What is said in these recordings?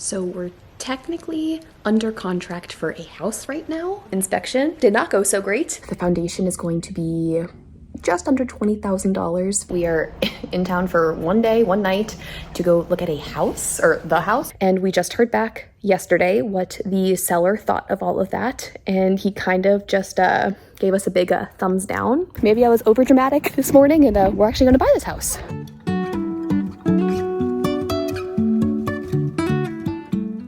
So we're technically under contract for a house right now. Inspection did not go so great. The foundation is going to be just under $20,000. We are in town for one day, one night to go look at a house, or the house. And we just heard back yesterday what the seller thought of all of that. And he kind of just gave us a big thumbs down. Maybe I was over dramatic this morning and we're actually gonna buy this house.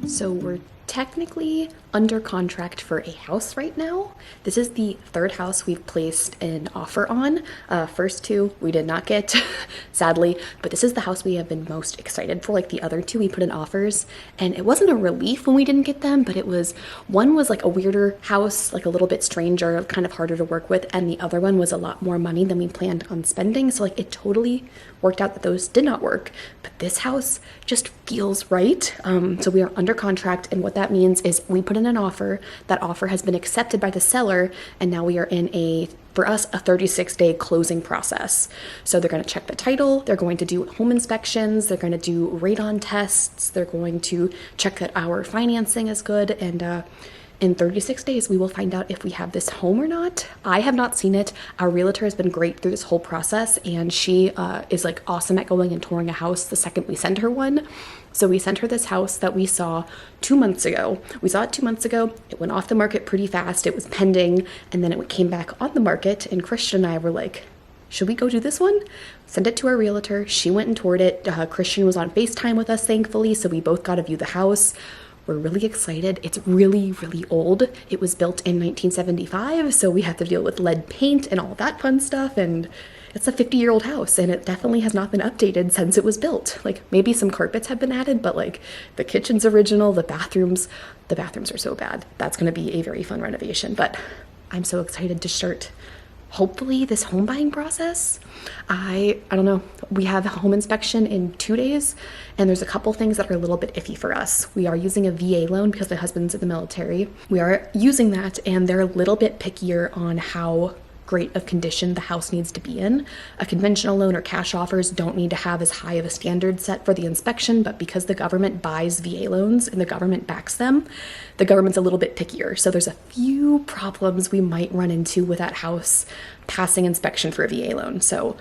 So we're technically under contract for a house right now. This is the third house we've placed an offer on. First two we did not get, sadly, but this is the house we have been most excited for. Like the other two we put in offers and it wasn't a relief when we didn't get them, but it was, one was like a weirder house, like a little bit stranger, kind of harder to work with, and the other one was a lot more money than we planned on spending. So like it totally worked out that those did not work, but this house just feels right. So we are under contract, and what that means is we put in an offer. That offer has been accepted by the seller, and now we are in for us, a 36-day closing process. So they're going to check the title, they're going to do home inspections, they're going to do radon tests, they're going to check that our financing is good, and in 36 days, we will find out if we have this home or not. I have not seen it. Our realtor has been great through this whole process, and she is like awesome at going and touring a house the second we send her one. So we sent her this house that we saw 2 months ago. We saw it 2 months ago. It went off the market pretty fast. It was pending, and then it came back on the market, and Christian and I were like, should we go do this one? Send it to our realtor. She went and toured it. Christian was on FaceTime with us, thankfully, so we both got to view the house. We're really excited. It's really, really old. It was built in 1975, so we have to deal with lead paint and all that fun stuff, and it's a 50-year-old house, and it definitely has not been updated since it was built. Like, maybe some carpets have been added, but like the kitchen's original, the bathrooms are so bad. That's gonna be a very fun renovation, but I'm so excited to start hopefully this home buying process. I don't know. We have a home inspection in 2 days, and there's a couple things that are a little bit iffy for us. We are using a VA loan because my husband's in the military. We are using that, and they're a little bit pickier on how great of condition the house needs to be in. A conventional loan or cash offers don't need to have as high of a standard set for the inspection, but because the government buys VA loans and the government backs them, the government's a little bit pickier. So there's a few problems we might run into with that house passing inspection for a VA loan. So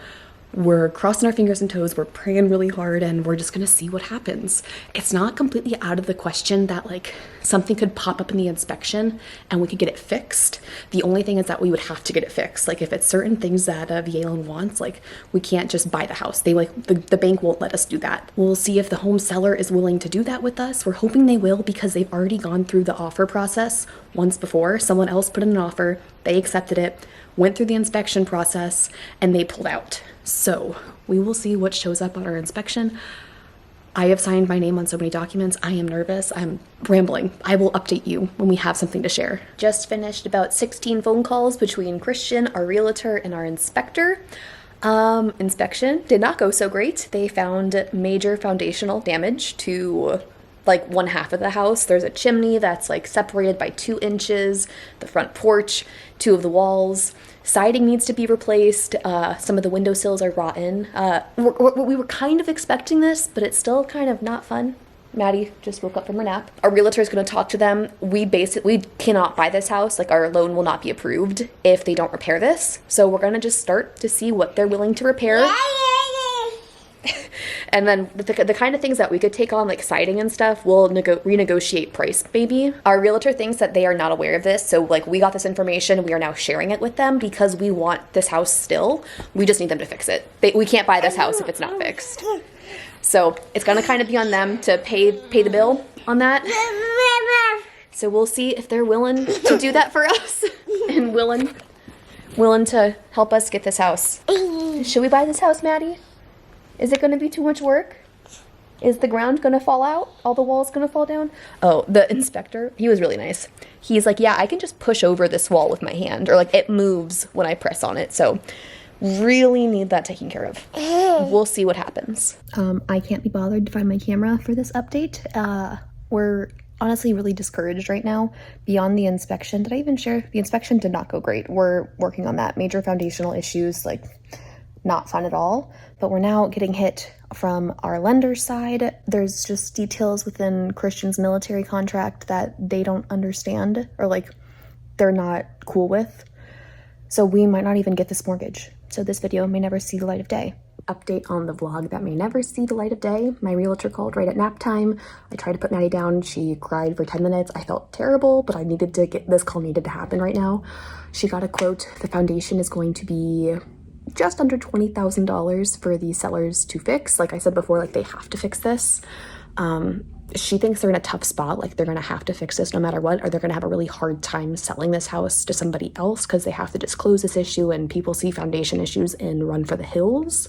we're crossing our fingers and toes, we're praying really hard, and we're just gonna see what happens. It's not completely out of the question that like something could pop up in the inspection and we could get it fixed. The only thing is that we would have to get it fixed. Like if it's certain things that a VA loan wants, like we can't just buy the house. They like, the bank won't let us do that. We'll see if the home seller is willing to do that with us. We're hoping they will, because they've already gone through the offer process once before. Someone else put in an offer, they accepted it, went through the inspection process, and they pulled out. So we will see what shows up on our inspection. I have signed my name on so many documents. I am nervous. I'm rambling. I will update you when we have something to share. Just finished about 16 phone calls between Christian, our realtor, and our inspector. Inspection did not go so great. They found major foundational damage to like 1/2 of the house. There's a chimney that's like separated by 2 inches, the front porch, 2 of the walls. Siding needs to be replaced. Some of the windowsills are rotten. We were kind of expecting this, but it's still kind of not fun. Maddie just woke up from her nap. Our realtor is going to talk to them. We cannot buy this house. Like our loan will not be approved if they don't repair this. So we're going to just start to see what they're willing to repair. And then the kind of things that we could take on, like siding and stuff, we'll renegotiate price maybe. Our realtor thinks that they are not aware of this, so like we got this information, we are now sharing it with them because we want this house still. We just need them to fix it. We can't buy this house if it's not fixed. So it's gonna kind of be on them to pay the bill on that. So we'll see if they're willing to do that for us and willing to help us get this house. Should we buy this house, Maddie? Is it going to be too much work? Is the ground going to fall out? All the walls going to fall down? Oh, the inspector, he was really nice. He's like, yeah, I can just push over this wall with my hand, or like it moves when I press on it. So really need that taken care of. We'll see what happens. I can't be bothered to find my camera for this update. We're honestly really discouraged right now beyond the inspection. Did I even share? The inspection did not go great. We're working on that. Major foundational issues, like not fun at all. But we're now getting hit from our lender's side, there's just details within Christian's military contract that they don't understand or like they're not cool with. So we might not even get this mortgage. So this video may never see the light of day. Update on the vlog that may never see the light of day. My realtor called right at nap time. I tried to put Maddie down. She cried for 10 minutes. I felt terrible, but I needed to get this call needed to happen right now. She got a quote. The foundation is going to be just under $20,000 for the sellers to fix. Like I said before, like they have to fix this. She thinks they're in a tough spot, like they're gonna have to fix this no matter what, or they're gonna have a really hard time selling this house to somebody else because they have to disclose this issue and people see foundation issues and run for the hills.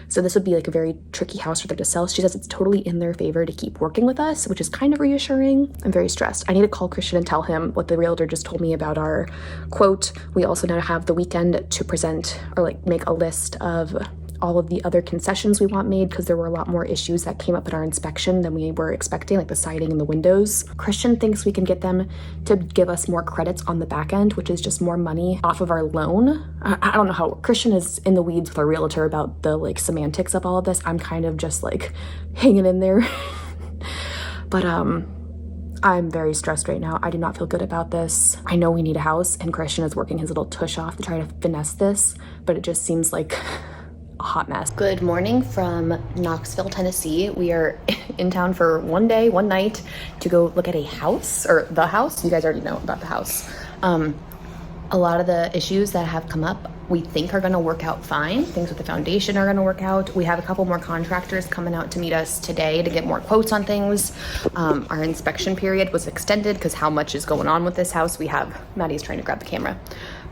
So this would be like a very tricky house for them to sell. She says it's totally in their favor to keep working with us, which is kind of reassuring. I'm very stressed. I need to call Christian and tell him what the realtor just told me about our quote. We also now have the weekend to present or like make a list of all of the other concessions we want made because there were a lot more issues that came up at our inspection than we were expecting, like the siding and the windows. Christian thinks we can get them to give us more credits on the back end, which is just more money off of our loan. I don't know how Christian is in the weeds with our realtor about the like semantics of all of this. I'm kind of just like hanging in there. But I'm very stressed right now. I do not feel good about this. I know we need a house and Christian is working his little tush off to try to finesse this, but it just seems like a hot mess. Good morning from Knoxville, Tennessee. We are in town for one day, one night to go look at a house, or the house. You guys already know about the house. A lot of the issues that have come up we think are going to work out fine. Things with the foundation are going to work out. We have a couple more contractors coming out to meet us today to get more quotes on things. Our inspection period was extended because how much is going on with this house. Maddie's trying to grab the camera,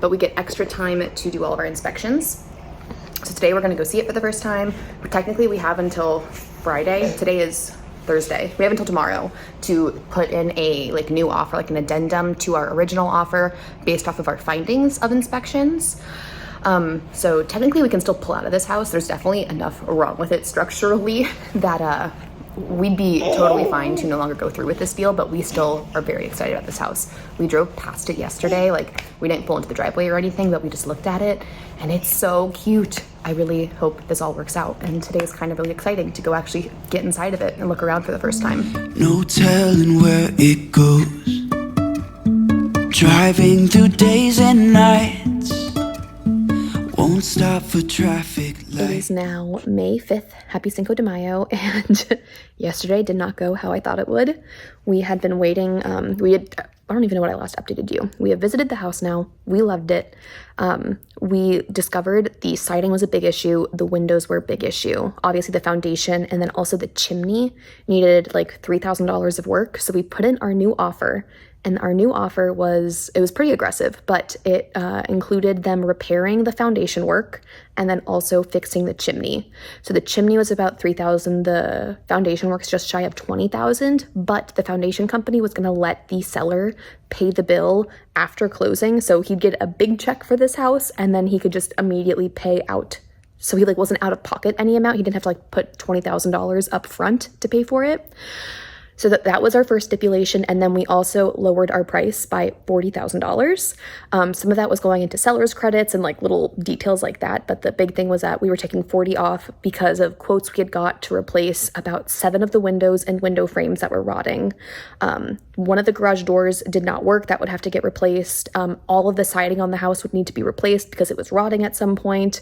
but we get extra time to do all of our inspections. So today we're going to go see it for the first time. Technically we have until Friday. Today is Thursday. We have until tomorrow to put in a new offer, like an addendum to our original offer based off of our findings of inspections. So technically we can still pull out of this house. There's definitely enough wrong with it structurally that we'd be totally fine to no longer go through with this deal, but we still are very excited about this house. We drove past it yesterday. We didn't pull into the driveway or anything, but we just looked at it and it's so cute. I really hope this all works out. And today is kind of really exciting to go actually get inside of it and look around for the first time. No telling where it goes. Driving through days and nights. Won't stop for traffic lights. It is now May 5th. Happy Cinco de Mayo. And yesterday did not go how I thought it would. We had been waiting. I don't even know what I last updated you. We have visited the house now. We loved it. We discovered the siding was a big issue. The windows were a big issue. Obviously the foundation and then also the chimney needed like $3,000 of work. So we put in our new offer. And our new offer was pretty aggressive, but it included them repairing the foundation work and then also fixing the chimney. So the chimney was about $3,000. The foundation work's just shy of $20,000, but the foundation company was gonna let the seller pay the bill after closing. So he'd get a big check for this house and then he could just immediately pay out. So he wasn't out of pocket any amount. He didn't have to put $20,000 up front to pay for it. So that was our first stipulation, and then we also lowered our price by $40,000. Some of that was going into seller's credits and little details like that, but the big thing was that we were taking $40,000 off because of quotes we had got to replace about 7 of the windows and window frames that were rotting. One of the garage doors did not work. That would have to get replaced. All of the siding on the house would need to be replaced because it was rotting at some point.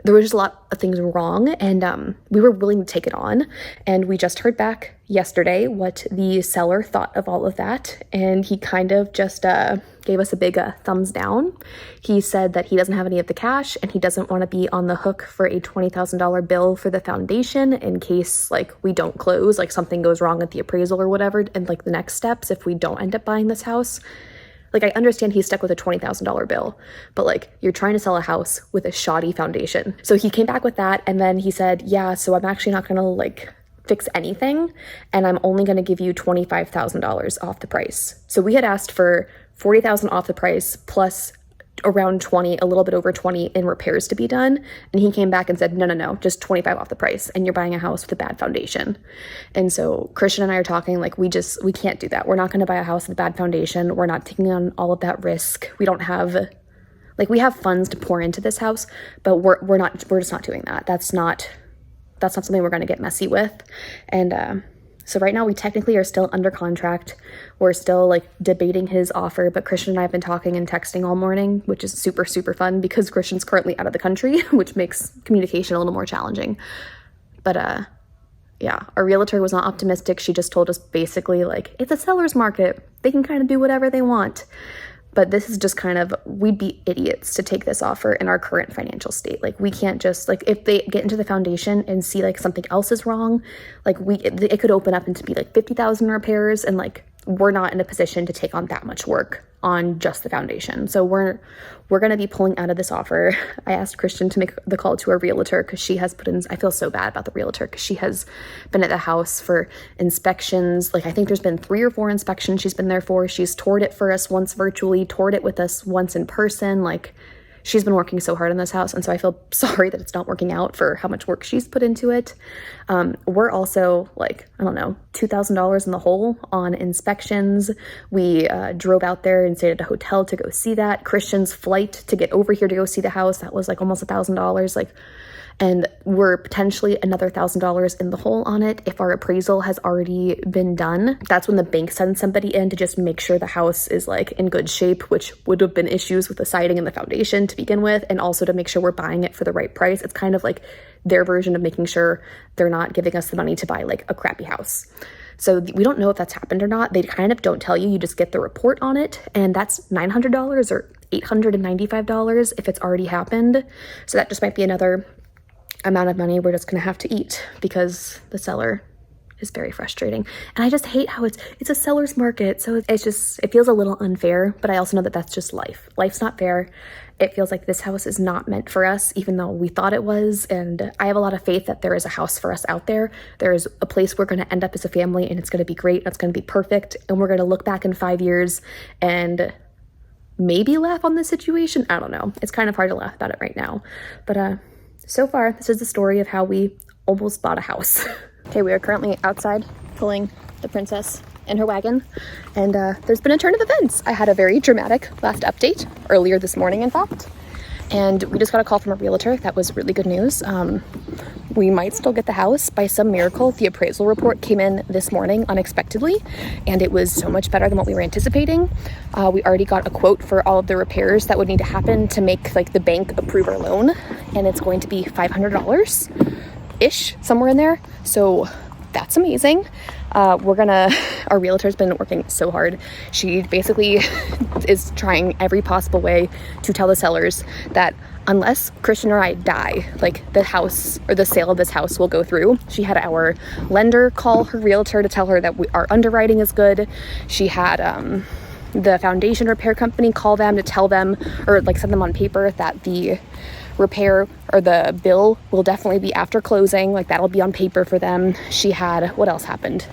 There was just a lot of things wrong, and we were willing to take it on, and we just heard back yesterday what the seller thought of all of that, and he kind of just gave us a big thumbs down. He said that he doesn't have any of the cash and he doesn't want to be on the hook for a $20,000 bill for the foundation in case we don't close, something goes wrong at the appraisal or whatever, and the next steps if we don't end up buying this house. I understand he's stuck with a $20,000 bill, but you're trying to sell a house with a shoddy foundation. So he came back with that, and then he said, yeah, so I'm actually not gonna fix anything, and I'm only gonna give you $25,000 off the price. So we had asked for $40,000 off the price plus around 20, a little bit over 20 in repairs to be done. And he came back and said, no, just 25 off the price. And you're buying a house with a bad foundation. And so Christian and I are talking we can't do that. We're not going to buy a house with a bad foundation. We're not taking on all of that risk. We don't have, we have funds to pour into this house, but we're just not doing that. That's not that's not something we're going to get messy with. And so right now we technically are still under contract. We're still like debating his offer, but Christian and I have been talking and texting all morning, which is super, super fun because Christian's currently out of the country, which makes communication a little more challenging. But yeah, our realtor was not optimistic. She just told us basically like, it's a seller's market. They can kind of do whatever they want. But this is just kind of, we'd be idiots to take this offer in our current financial state. Like, we can't just, like, if they get into the foundation and see, like, something else is wrong, like, it could open up into be, like, 50,000 repairs, and, like, we're not in a position to take on that much work on just the foundation. So we're going to be pulling out of this offer. I asked Christian to make the call to our realtor because she has put in, I feel so bad about the realtor because she has been at the house for inspections. Like, I think there's been 3 or 4 inspections she's been there for. She's toured it for us once virtually, toured it with us once in person. Like, she's been working so hard on this house, and so I feel sorry that it's not working out for how much work she's put into it. We're also, like, I don't know, $2,000 in the hole on inspections. We drove out there and stayed at a hotel to go see that. Christian's flight to get over here to go see the house, that was like almost $1,000. Like, and we're potentially another $1,000 in the hole on it if our appraisal has already been done. That's when the bank sends somebody in to just make sure the house is like in good shape, which would have been issues with the siding and the foundation to begin with, and also to make sure we're buying it for the right price. It's kind of like their version of making sure they're not giving us the money to buy like a crappy house. So we don't know if that's happened or not. They kind of don't tell you. You just get the report on it, and that's $900 or $895 if it's already happened. So that just might be another amount of money we're just gonna have to eat because the seller is very frustrating. And I just hate how it's a seller's market, so it feels a little unfair, but I also know that that's just life. Life's not fair. It feels like this house is not meant for us, even though we thought it was, and I have a lot of faith that there is a house for us out there. There is a place we're gonna end up as a family, and it's gonna be great, and it's gonna be perfect, and we're gonna look back in 5 years and maybe laugh on this situation. I don't know. It's kind of hard to laugh about it right now, but so far, this is the story of how we almost bought a house. Okay, we are currently outside pulling the princess in her wagon, and there's been a turn of events. I had a very dramatic last update earlier this morning, in fact, and we just got a call from a realtor. That was really good news. We might still get the house by some miracle. The appraisal report came in this morning unexpectedly, and it was so much better than what we were anticipating. We already got a quote for all of the repairs that would need to happen to make like the bank approve our loan, and it's going to be $500-ish, somewhere in there. So that's amazing. Our realtor's been working so hard. She basically is trying every possible way to tell the sellers that unless Christian or I die, like the house or the sale of this house will go through. She had our lender call her realtor to tell her that our underwriting is good. She had the foundation repair company call them to tell them, or like send them on paper, that the repair or the bill will definitely be after closing. Like, that'll be on paper for them. She had, what else happened?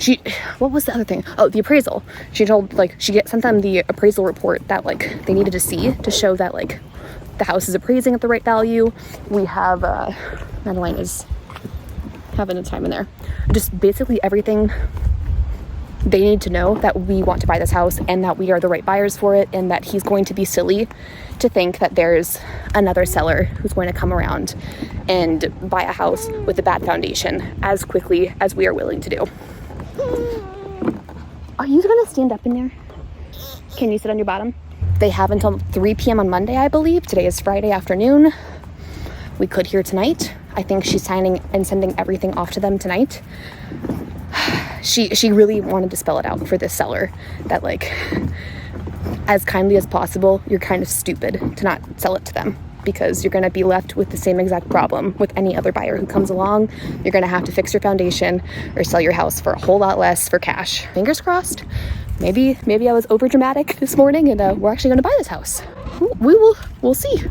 What was the other thing? Oh, the appraisal. She told, like, sent them the appraisal report that like they needed to see to show that like the house is appraising at the right value. We have Madeline is having a time in there. Just basically everything they need to know, that we want to buy this house and that we are the right buyers for it, and that he's going to be silly to think that there's another seller who's going to come around and buy a house with a bad foundation as quickly as we are willing to do. Are you going to stand up in there? Can you sit on your bottom? They have until 3 p.m. on Monday, I believe. Today is Friday afternoon. We could hear tonight. I think she's signing and sending everything off to them tonight. She really wanted to spell it out for this seller that, like, as kindly as possible, you're kind of stupid to not sell it to them, because you're going to be left with the same exact problem with any other buyer who comes along. You're going to have to fix your foundation or sell your house for a whole lot less for cash. Fingers crossed. Maybe I was over dramatic this morning, and we're actually going to buy this house. We'll see.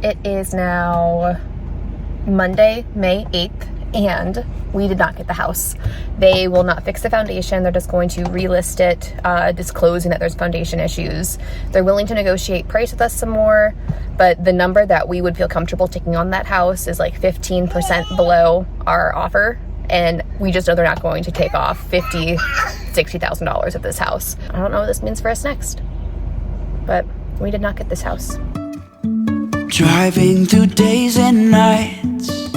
It is now Monday, May 8th, and we did not get the house. They will not fix the foundation. They're just going to relist it, disclosing that there's foundation issues. They're willing to negotiate price with us some more, but the number that we would feel comfortable taking on that house is like 15% below our offer, and we just know they're not going to take off $50,000, $60,000 of this house. I don't know what this means for us next, but we did not get this house. Driving through days and nights,